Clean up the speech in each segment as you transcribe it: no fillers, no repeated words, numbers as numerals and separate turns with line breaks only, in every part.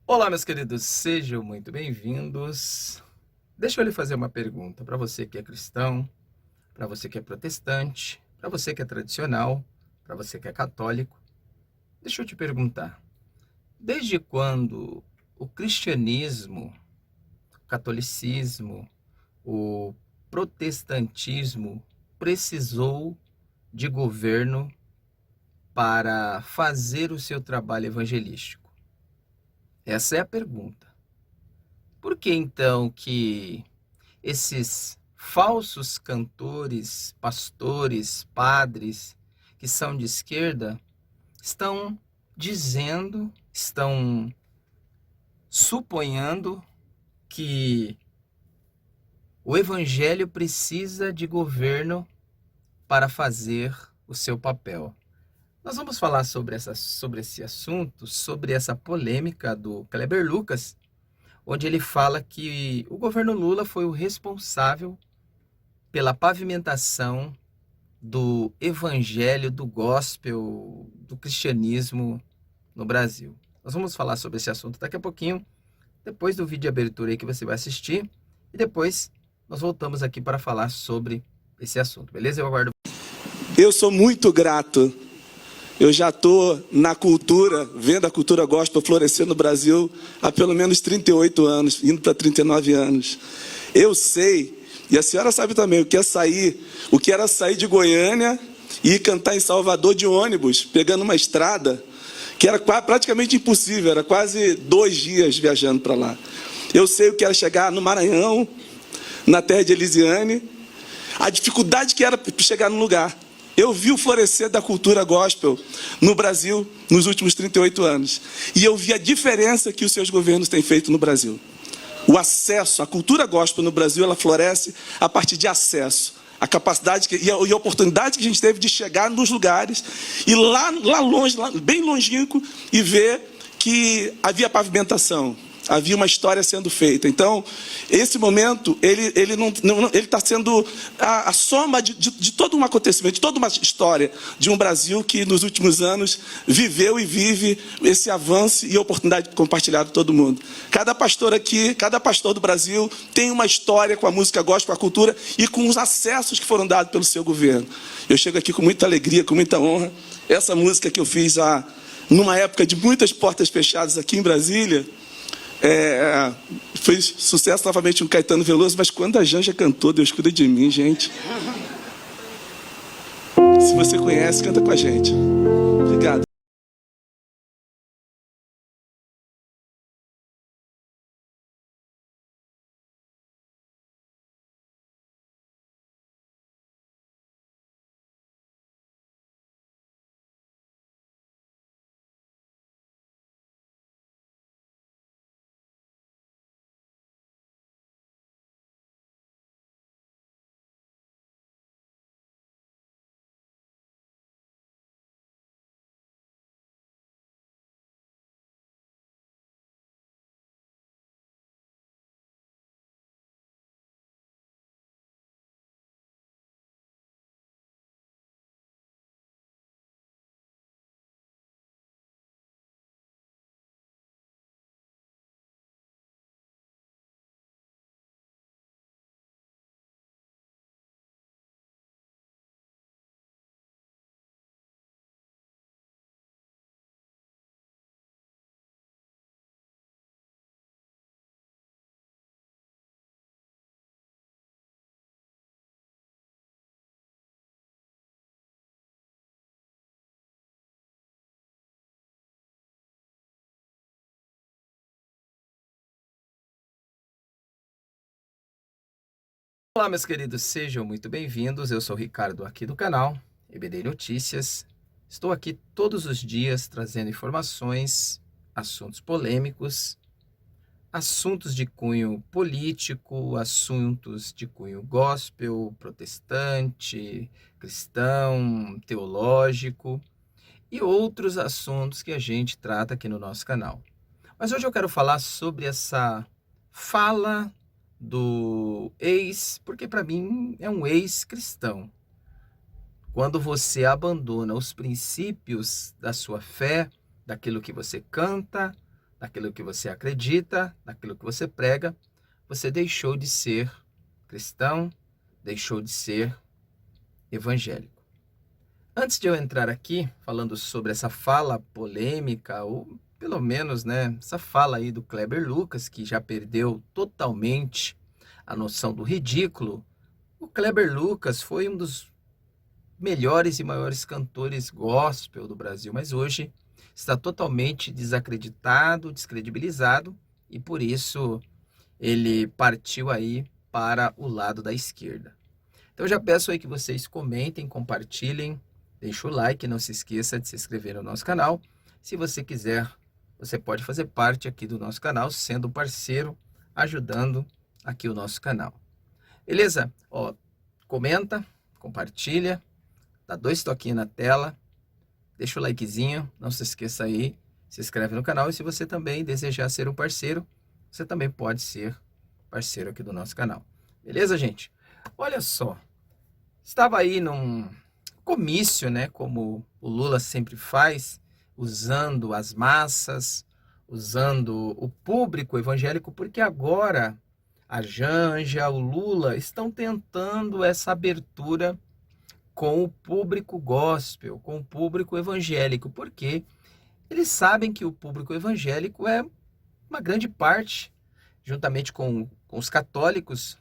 Olá, meus queridos, sejam muito bem-vindos. Deixa eu lhe fazer uma pergunta para você que é cristão, para você que é protestante, para você que é tradicional, para você que é católico. Deixa eu te perguntar: desde quando o cristianismo, o catolicismo, o protestantismo precisou de governo para fazer o seu trabalho evangelístico? Essa é a pergunta. Por que então que esses falsos cantores, pastores, padres que são de esquerda estão dizendo, estão suponhando que o evangelho precisa de governo para fazer o seu papel? Nós vamos falar sobre esse assunto, sobre essa polêmica do Kleber Lucas, onde ele fala que o governo Lula foi o responsável pela pavimentação do evangelho, do gospel, do cristianismo no Brasil. Nós vamos falar sobre esse assunto daqui a pouquinho, depois do vídeo de abertura aí que você vai assistir, e depois nós voltamos aqui para falar sobre esse assunto, beleza? Eu aguardo.
Eu sou muito grato. Eu já estou na cultura, vendo a cultura gospel florescer no Brasil há pelo menos 38 anos, indo para 39 anos. Eu sei, e a senhora sabe também, o que era sair de Goiânia e ir cantar em Salvador de ônibus, pegando uma estrada, que era praticamente impossível, era quase 2 dias viajando para lá. Eu sei o que era chegar no Maranhão, na terra de Elisiane, a dificuldade que era chegar no lugar. Eu vi o florescer da cultura gospel no Brasil nos últimos 38 anos. E eu vi a diferença que os seus governos têm feito no Brasil. O acesso, a cultura gospel no Brasil, ela floresce a partir de acesso. A capacidade e a oportunidade que a gente teve de chegar nos lugares e lá longe, bem longínquo, e ver que havia pavimentação. Havia uma história sendo feita. Então, esse momento, ele está sendo a soma de todo um acontecimento, de toda uma história de um Brasil que, nos últimos anos, viveu e vive esse avanço e oportunidade de compartilhar com todo mundo. Cada pastor aqui, cada pastor do Brasil tem uma história com a música gospel, com a cultura e com os acessos que foram dados pelo seu governo. Eu chego aqui com muita alegria, com muita honra. Essa música que eu fiz numa época de muitas portas fechadas aqui em Brasília, foi sucesso novamente um Caetano Veloso, mas quando a Janja cantou, Deus cuida de mim, gente. Se você conhece, canta com a gente. Obrigado.
Olá, meus queridos, sejam muito bem-vindos. Eu sou o Ricardo aqui do canal EBD Notícias. Estou aqui todos os dias trazendo informações, assuntos polêmicos, assuntos de cunho político, assuntos de cunho gospel, protestante, cristão, teológico e outros assuntos que a gente trata aqui no nosso canal. Mas hoje eu quero falar sobre essa fala do porque para mim é um ex-cristão. Quando você abandona os princípios da sua fé, daquilo que você canta, daquilo que você acredita, daquilo que você prega, você deixou de ser cristão, deixou de ser evangélico. Antes de eu entrar aqui falando sobre essa fala polêmica, ou pelo menos, né, essa fala aí do Kleber Lucas, que já perdeu totalmente a noção do ridículo, o Kleber Lucas foi um dos melhores e maiores cantores gospel do Brasil, mas hoje está totalmente desacreditado, descredibilizado, e por isso ele partiu aí para o lado da esquerda. Então eu já peço aí que vocês comentem, compartilhem, deixem o like, não se esqueça de se inscrever no nosso canal. Se você quiser, você pode fazer parte aqui do nosso canal, sendo parceiro, ajudando aqui o nosso canal. Beleza? Ó, comenta, compartilha, dá 2 toquinhos na tela, deixa o likezinho, não se esqueça aí, se inscreve no canal, e se você também desejar ser um parceiro, você também pode ser parceiro aqui do nosso canal. Beleza, gente? Olha só, estava aí num comício, né, como o Lula sempre faz, usando as massas, usando o público evangélico, porque agora a Janja, o Lula estão tentando essa abertura com o público gospel, com o público evangélico, porque eles sabem que o público evangélico é uma grande parte, juntamente com os católicos,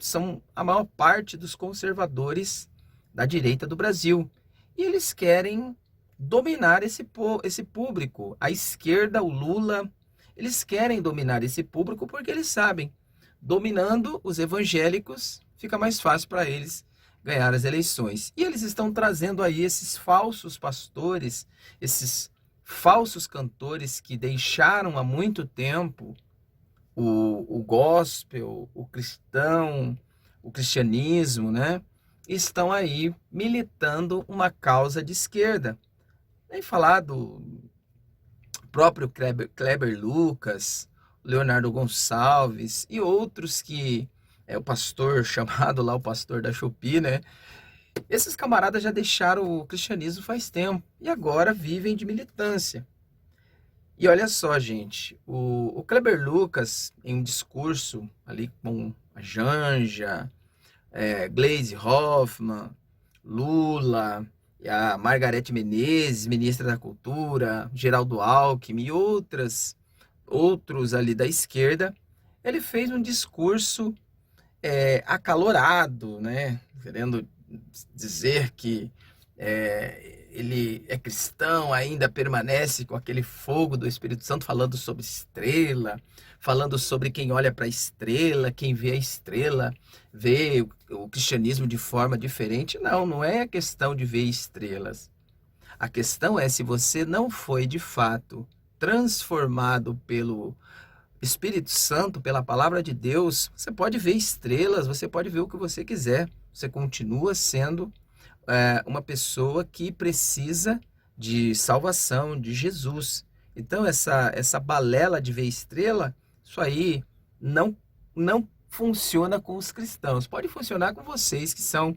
são a maior parte dos conservadores da direita do Brasil. E eles querem dominar esse público. A esquerda, o Lula, eles querem dominar esse público porque eles sabem, dominando os evangélicos, fica mais fácil para eles ganhar as eleições. E eles estão trazendo aí esses falsos pastores, esses falsos cantores que deixaram há muito tempo o gospel, o cristão, o cristianismo, né? Estão aí militando uma causa de esquerda. Nem falar do próprio Kleber Lucas, Leonardo Gonçalves e outros que é o pastor chamado lá, o pastor da Shopee, né? Esses camaradas já deixaram o cristianismo faz tempo e agora vivem de militância. E olha só, gente, o Kleber Lucas, em um discurso ali com a Janja, Gleisi Hoffmann, Lula, e a Margarete Menezes, ministra da Cultura, Geraldo Alckmin e outros ali da esquerda, ele fez um discurso acalorado, né? Querendo dizer que ele é cristão, ainda permanece com aquele fogo do Espírito Santo, falando sobre estrela, falando sobre quem olha para a estrela, quem vê a estrela, vê o cristianismo de forma diferente. Não, não é a questão de ver estrelas. A questão é se você não foi de fato transformado pelo Espírito Santo, pela palavra de Deus, você pode ver estrelas, você pode ver o que você quiser. Você continua sendo uma pessoa que precisa de salvação, de Jesus. Então, essa balela de ver estrela, isso aí não funciona com os cristãos. Pode funcionar com vocês que são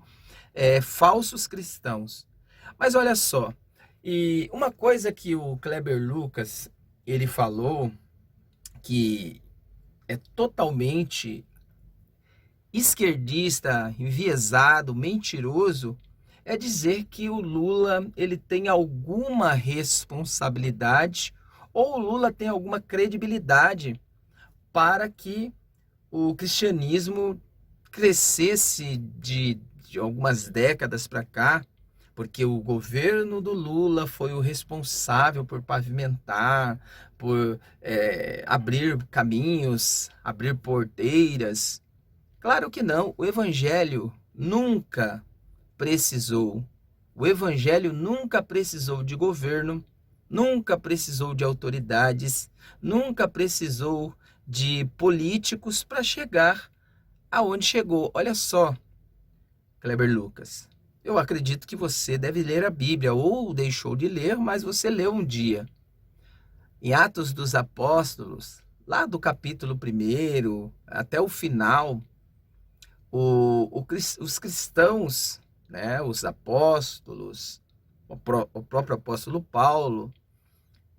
falsos cristãos. Mas olha só, e uma coisa que o Kleber Lucas, ele falou, que é totalmente esquerdista, enviesado, mentiroso, é dizer que o Lula ele tem alguma responsabilidade ou o Lula tem alguma credibilidade para que o cristianismo crescesse de algumas décadas para cá, porque o governo do Lula foi o responsável por pavimentar, por abrir caminhos, abrir porteiras. Claro que não, o evangelho nunca precisou. O evangelho nunca precisou de governo, nunca precisou de autoridades, nunca precisou de políticos para chegar aonde chegou. Olha só, Kleber Lucas, eu acredito que você deve ler a Bíblia, ou deixou de ler, mas você leu um dia. Em Atos dos Apóstolos, lá do capítulo 1 até o final, os cristãos, né, os apóstolos, o próprio apóstolo Paulo,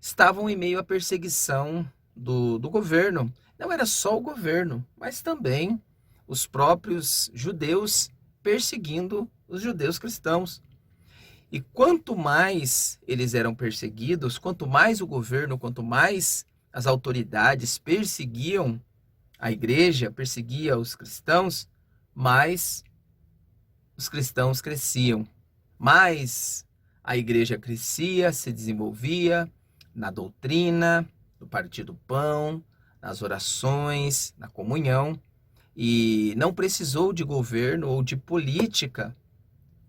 estavam em meio à perseguição do governo. Não era só o governo, mas também os próprios judeus perseguindo os judeus cristãos. E quanto mais eles eram perseguidos, quanto mais o governo, quanto mais as autoridades perseguiam a igreja, perseguia os cristãos, mais os cristãos cresciam, mais a igreja crescia, se desenvolvia na doutrina, no partir do pão, nas orações, na comunhão, e não precisou de governo ou de política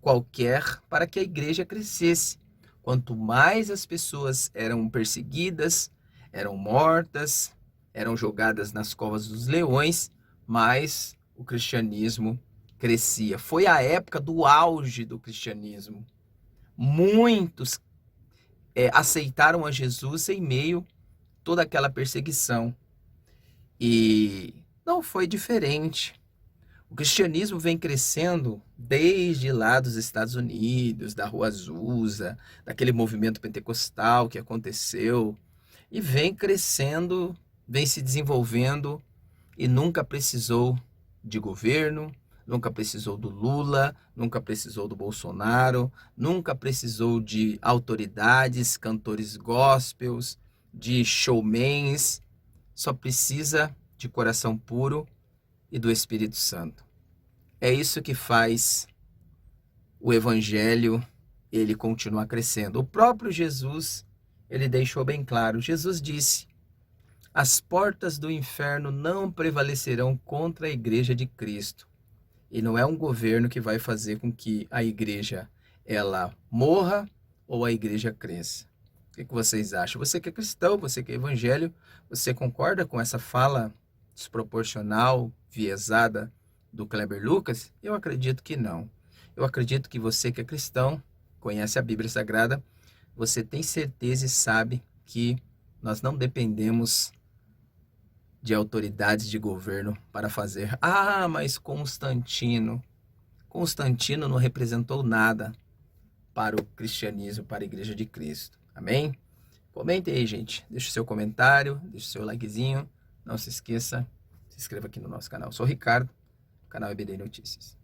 qualquer para que a igreja crescesse. Quanto mais as pessoas eram perseguidas, eram mortas, eram jogadas nas covas dos leões, mais o cristianismo crescia. Foi a época do auge do cristianismo. Muitos aceitaram a Jesus em meio a toda aquela perseguição. E não foi diferente. O cristianismo vem crescendo desde lá dos Estados Unidos, da Rua Azusa, daquele movimento pentecostal que aconteceu, e vem crescendo, vem se desenvolvendo e nunca precisou de governo, nunca precisou do Lula, nunca precisou do Bolsonaro, nunca precisou de autoridades, cantores gospels, de showmans, só precisa de coração puro e do Espírito Santo. É isso que faz o evangelho ele continuar crescendo. O próprio Jesus, ele deixou bem claro. Jesus disse: as portas do inferno não prevalecerão contra a igreja de Cristo. E não é um governo que vai fazer com que a igreja ela morra ou a igreja cresça. O que vocês acham? Você que é cristão, você que é evangelho, você concorda com essa fala desproporcional, viesada do Kleber Lucas? Eu acredito que não. Eu acredito que você que é cristão, conhece a Bíblia Sagrada, você tem certeza e sabe que nós não dependemos de autoridades de governo para fazer. Mas Constantino não representou nada para o cristianismo, para a Igreja de Cristo. Amém? Comente aí, gente. Deixa o seu comentário, deixa o seu likezinho. Não se esqueça, se inscreva aqui no nosso canal. Eu sou o Ricardo, canal EBD Notícias.